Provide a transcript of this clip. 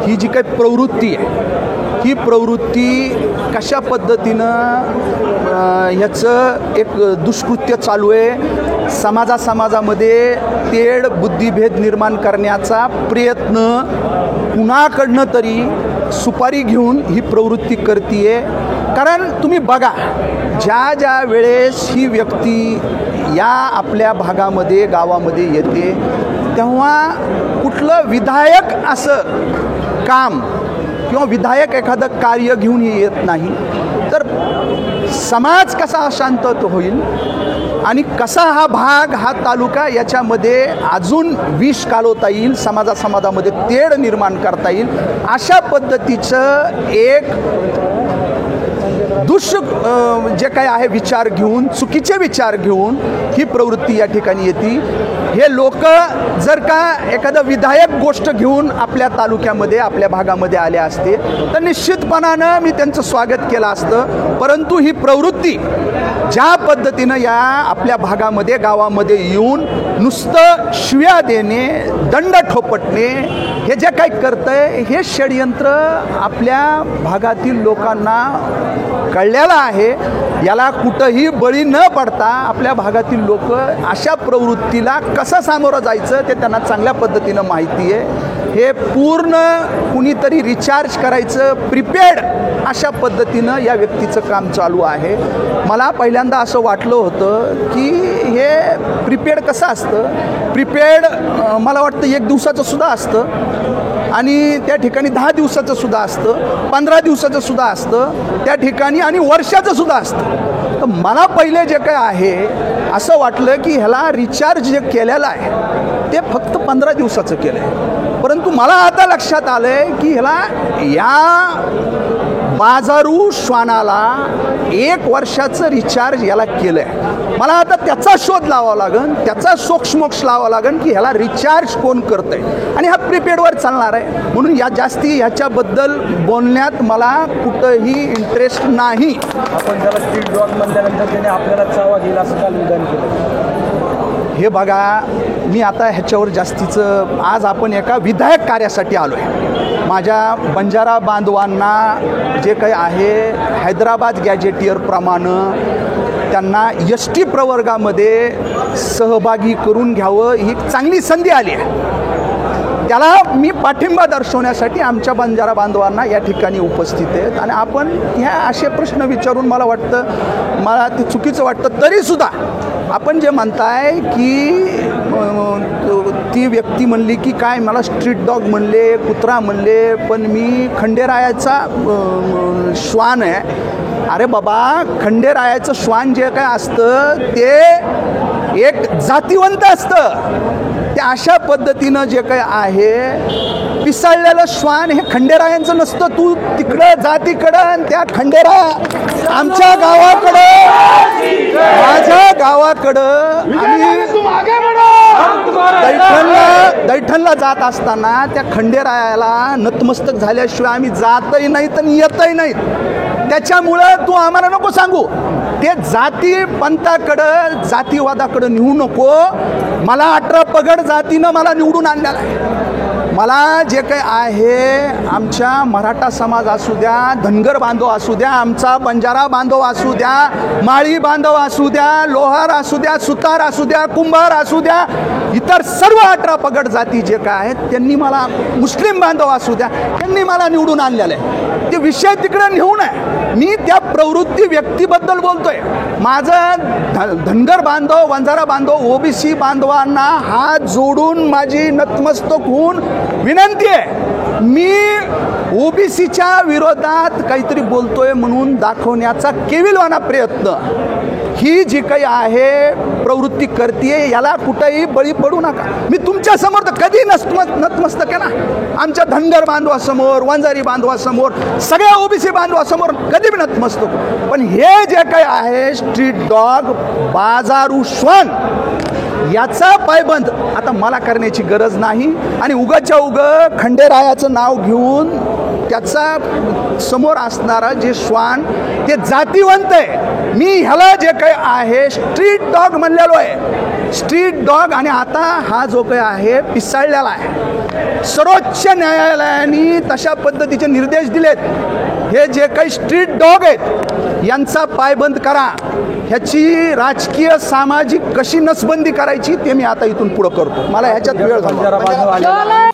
ही जी काही प्रवृत्ती आहे ही प्रवृत्ती कशा पद्धतीनं ह्याचं एक दुष्कृत्य चालू आहे, समाजामध्ये तेढ बुद्धिभेद निर्माण करण्याचा प्रयत्न कुणाकडनं तरी सुपारी घेऊन ही प्रवृत्ती करतीये. कारण तुम्ही बघा, ज्या वेळेस ही व्यक्ती या आपल्या भागामध्ये गावामध्ये येते तेव्हा कुठलं विधायक असं काम किंवा विधायक एखादं कार्य घेऊन येत नाही, तर समाज कसा अशांत होईल आणि कसा हा भाग हा तालुका याच्यामध्ये अजून विष कालवता येईल, समाजामध्ये तेढ निर्माण करता येईल, अशा पद्धतीचं एक जे काय आहे विचार घेऊन, चुकीचे विचार घेऊन ही प्रवृत्ती या ठिकाणी येते. हे लोक जर का एखादं विधायक गोष्ट घेऊन आपल्या तालुक्यामध्ये आपल्या भागामध्ये आले असते तर निश्चितपणानं मी त्यांचं स्वागत केलं असतं. परंतु ही प्रवृत्ती ज्या पद्धतीनं या आपल्या भागामध्ये गावामध्ये येऊन नुसतं शिव्या देणे, दंड ठोपटणे हे जे काय करतंय हे षडयंत्र आपल्या भागातील लोकांना कळलेलं आहे. याला कुठंही बळी न पडता आपल्या भागातील लोक अशा प्रवृत्तीला कसं सामोरं जायचं ते त्यांना चांगल्या पद्धतीनं माहिती आहे. हे पूर्ण कुणीतरी रिचार्ज करायचं प्रिपेड अशा पद्धतीनं या व्यक्तीचं काम चालू आहे. मला पहिल्यांदा असं वाटलं होतं की हे प्रिपेड कसं असतं, प्रिपेड मला वाटतं 1 दिवसाचं सुद्धा असतं आणि त्या ठिकाणी 10 दिवसाचं सुद्धा असतं, 15 दिवसाचं सुद्धा असतं त्या ठिकाणी आणि वर्षाचं सुद्धा असतं. तर मला पहिले जे काय आहे असं वाटलं की ह्याला रिचार्ज जे केलेलं आहे ते फक्त 15 दिवसाचं केलं आहे. परंतु मला आता लक्षात आलं आहे की ह्याला या बाजारू श्वानाला 1 वर्षाचं रिचार्ज याला केलं आहे. मला आता त्याचा शोध लावावा लागेल, त्याचा सोक्षमोक्ष लावावा लागेल की ह्याला रिचार्ज कोण करतं आहे आणि हा प्रिपेडवर चालणार आहे. म्हणून या जास्ती ह्याच्याबद्दल बोलण्यात मला कुठंही इंटरेस्ट नाही. आपण त्याला स्ट्रीट डॉग म्हणल्यानंतर त्याने आपल्याला चावा दिला असं काल विधान केलं. हे बघा, मी आता ह्याच्यावर जास्तीचं आज आपण एका विधायक कार्यासाठी आलो आहे. माझ्या बंजारा बांधवांना जे काही आहे हैदराबाद गॅजेटियरप्रमाणे त्यांना एस टी प्रवर्गामध्ये सहभागी करून घ्यावं ही चांगली संधी आली आहे. त्याला मी पाठिंबा दर्शवण्यासाठी आमच्या बंजारा बांधवांना या ठिकाणी उपस्थित आहेत आणि आपण ह्या असे प्रश्न विचारून मला ते चुकीचं वाटतं. तरीसुद्धा आपण जे म्हणताय की ती व्यक्ती म्हणली की काय मला स्ट्रीट डॉग म्हणले, कुत्रा म्हणले, पण मी खंडेरायाचा श्वान आहे. अरे बाबा, खंडेरायाचं श्वान जे काय असतं ते एक जातिवंत असतं. त्या अशा पद्धतीनं जे काय आहे पिसाळलेलं श्वान हे खंडेरायांचं नसतं. तू तिकडं जा तिकडं आणि त्या खंडेराया आमच्या गावाकडं, माझ्या गावाकडं आम्ही दैठणला जात असताना त्या खंडेरायाला नतमस्तक झाल्याशिवाय आम्ही जातही नाहीत आणि येतही नाहीत. त्याच्यामुळं तू आम्हाला नको सांगू, ते जाती पंथाकडं जातीवादाकडं नेऊ नको. मला 18 पगड जातीनं मला निवडून आणलेला आहे. मला जे काही आहे आमच्या मराठा समाज असू द्या, धनगर बांधव असू द्या, आमचा बंजारा बांधव असू द्या, माळी बांधव असू द्या, लोहार असू द्या, सुतार असू द्या, कुंभार असू द्या, इतर सर्व 18 पगड जाती जे काय आहेत त्यांनी मला, मुस्लिम बांधव असू द्या, त्यांनी मला निवडून आणलेलं आहे. ते विषय तिकडे नेऊ नये. मी त्या प्रवृत्ती व्यक्तीबद्दल बोलतोय. माझं धनगर बांधव, बंजारा बांधव, ओबीसी बांधवांना हात जोडून माझी नतमस्तक होऊन विनंती आहे, मी ओबीसीच्या विरोधात काहीतरी बोलतोय म्हणून दाखवण्याचा केविलवाना प्रयत्न ही जी काही आहे प्रवृत्ती करते, याला कुठेही बळी पडू नका. मी तुमच्या समोर तर कधी नतमस्तक आहे ना, आमच्या धनगर बांधवासमोर, वंजारी बांधवासमोर, सगळ्या ओबीसी बांधवासमोर कधी बी नतमस्तक. पण हे जे काही आहे स्ट्रीट डॉग, बाजारू श्वान, याचा पायबंद आता मला करण्याची गरज नाही. आणि उगाच्या खंडेरायाचं नाव घेऊन त्याचा समोर असणारा जे श्वान ते जातीवंत आहे. मी ह्याला जे काही आहे स्ट्रीट डॉग म्हणलेलो आहे. स्ट्रीट डॉग आणि आता हा जो काही आहे पिसाळलेला आहे. सर्वोच्च न्यायालयाने तशा पद्धतीचे निर्देश दिलेत. हे जे काही स्ट्रीट डॉग आहेत यांचा पायबंद करा. ह्याची राजकीय सामाजिक कशी नसबंदी करायची ते मी आता इथून पुढं करतो. मला ह्याच्यात वेळ घालवा. जरा बाजूला आलेला आहे.